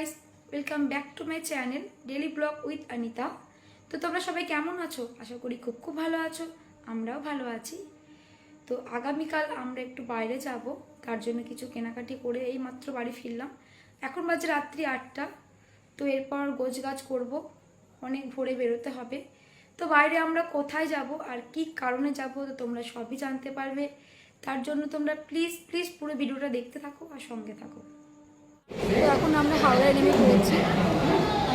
Guys, welcome back to my channel daily blog with Anita. তো তোমরা সবাই কেমন আছো? আশা করি খুব খুব ভালো আছো। আমরাও ভালো আছি। তো আগামীকাল আমরা একটু বাইরে যাব, তার জন্য কিছু কেনাকাটি করে এই মাত্র বাড়ি ফিরলাম। এখন বাজে রাত্রি 8টা। তো এরপর গোছগাছ করব, অনেক ভোরে বেরোতে হবে। তো বাইরে আমরা কোথায় যাব আর কি কারণে যাব তো তোমরা সবই জানতে পারবে। তার জন্য তোমরা প্লিজ প্লিজ পুরো ভিডিওটা দেখতে থাকো আর সঙ্গে থাকো। তো এখন আমরা হাওড়ায় নেমে পড়েছি।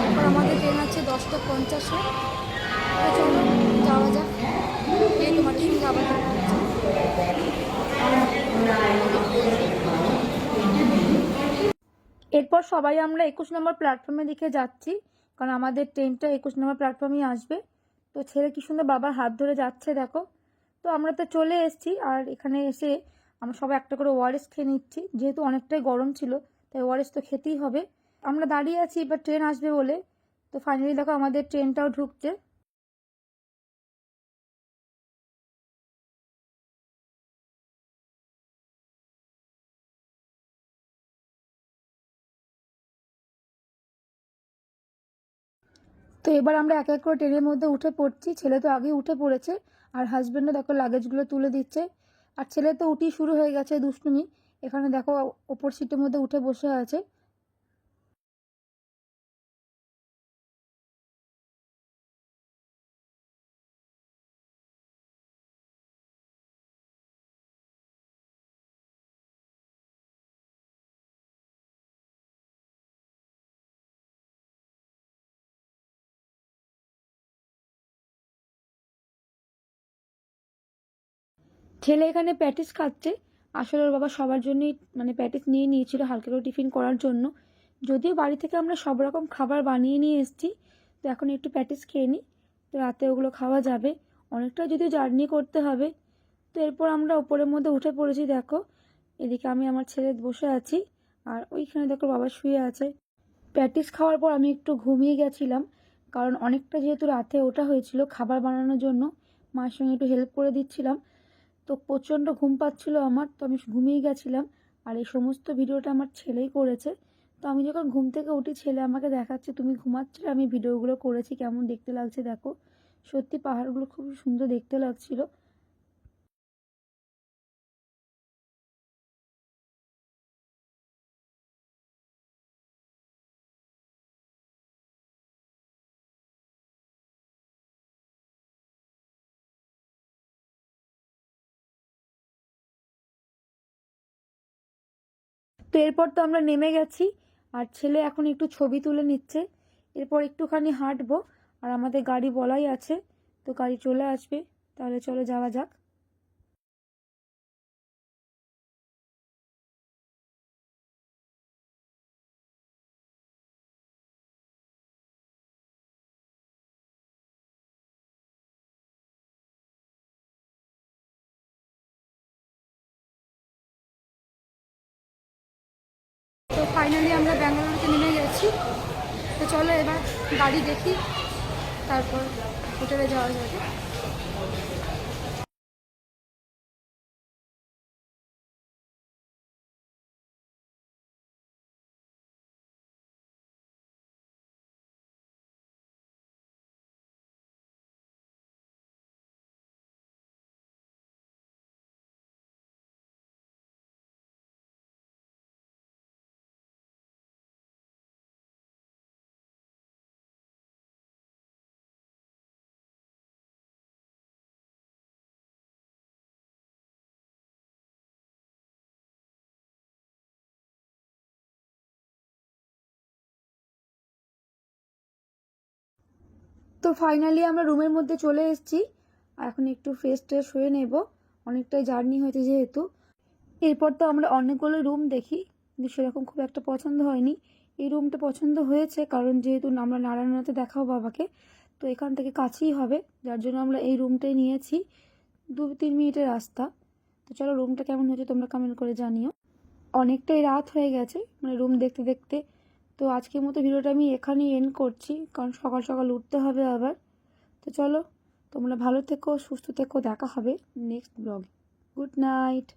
এরপর আমাদের ট্রেন আছে 10টা 50-এ। চলো যাওয়া যাক, এই তোমাদের সঙ্গে আবার দেখা হচ্ছে। এরপর সবাই আমরা 21 নম্বর প্ল্যাটফর্মের দিকে যাচ্ছি, কারণ আমাদের ট্রেনটা 21 নম্বর প্ল্যাটফর্মেই আসবে। তো ছেলে কি সুন্দর বাবার হাত ধরে যাচ্ছে দেখো। তো আমরা তো চলে এসেছি, আর এখানে এসে আমরা সবাই একটা করে ওআরএস খেয়ে নিচ্ছি, যেহেতু অনেকটাই গরম ছিল তাই ওআরএস তো খেতেই হবে। আমরা দাঁড়িয়ে আছি এবার ট্রেন আসবে বলে। তো ফাইনালি দেখো আমাদের ট্রেনটাও ঢুকছে। তো এবার আমরা এক এক করে ট্রেনের মধ্যে উঠে পড়ছি। ছেলে তো আগেই উঠে পড়েছে, আর হাজব্যান্ডও দেখো লাগেজগুলো তুলে দিচ্ছে। আর ছেলে তো উঠি শুরু হয়ে গেছে দুষ্টুমি। এখানে দেখো ওপর সিটের মধ্যে উঠে বসে আছে। ছেলে এখানে প্যাটিস খাচ্ছে। আসলে ওর বাবা সবার জন্যই প্যাটিস নিয়ে নিয়েছিল হালকা করে টিফিন করার জন্য। যদিও বাড়ি থেকে আমরা সব রকম খাবার বানিয়ে নিয়ে এসেছি, তো এখন একটু প্যাটিস খেয়ে নিই। তো রাতে ওগুলো খাওয়া যাবে, অনেকটা যদিও জার্নি করতে হবে। তো এরপর আমরা ওপরের মধ্যে উঠে পড়েছি দেখো। এদিকে আমি আমার ছেলে বসে আছি, আর ওইখানে দেখো বাবা শুয়ে আছে। প্যাটিস খাওয়ার পর আমি একটু ঘুমিয়ে গেছিলাম, কারণ অনেকটা যেহেতু রাতে ওঠা হয়েছিল খাবার বানানোর জন্য, মায়ের সঙ্গে একটু হেল্প করে দিচ্ছিলাম। তো প্রচণ্ড ঘুম পাচ্ছিল আমার, তো আমি ঘুমিয়ে গেছিলাম। আর এই সমস্ত ভিডিওটা আমার ছেলেই করেছে। তো আমি যখন ঘুম থেকে উঠি ছেলে আমাকে দেখাচ্ছে তুমি ঘুমাচ্ছিলে, আমি ভিডিওগুলো করেছি, কেমন দেখতে লাগছে দেখো। সত্যি পাহাড়গুলো খুব সুন্দর দেখতে লাগছিল। তো এরপর তো আমরা নেমে গেছি, আর ছেলে এখন একটু ছবি তুলে নিচ্ছে। এরপর একটুখানি হাঁটবো, আর আমাদের গাড়ি বলাই আছে, তো গাড়ি চলে আসবে। তাহলে চলো যাওয়া যাক। তো ফাইনালি আমরা ব্যাঙ্গালোরতে নেমে গেছি। তো চলো এবার গাড়ি দেখি, তারপর হোটেলে যাওয়া যাবে। তো ফাইনালি আমরা রুমের মধ্যে চলে এসেছি। এখন একটু ফ্রেশ ট্রেশ হয়ে নেব, অনেকটাই জার্নি হয়েছে যেহেতু। এরপর তো আমরা অনেকগুলো রুম দেখি, কিন্তু সেরকম খুব একটা পছন্দ হয়নি। এই রুমটা পছন্দ হয়েছে কারণ যেহেতু আমরা নারায়ণাতে দেখাও বাবাকে, তো এখান থেকে কাছেই হবে, যার জন্য আমরা এই রুমটাই নিয়েছি। 2-3 মিনিটের রাস্তা। তো চলো রুমটা কেমন হয়েছে তোমরা কমেন্ট করে জানিও। অনেকটাই রাত হয়ে গেছে রুম দেখতে দেখতে। তো আজকের মতো ভিডিওটা আমি এখানেই এন্ড করছি, কারণ সকাল সকাল উঠতে হবে আবার। তো চলো তোমরা ভালো থেকো, সুস্থ থেকো, দেখা হবে নেক্সট ব্লগে। Good night.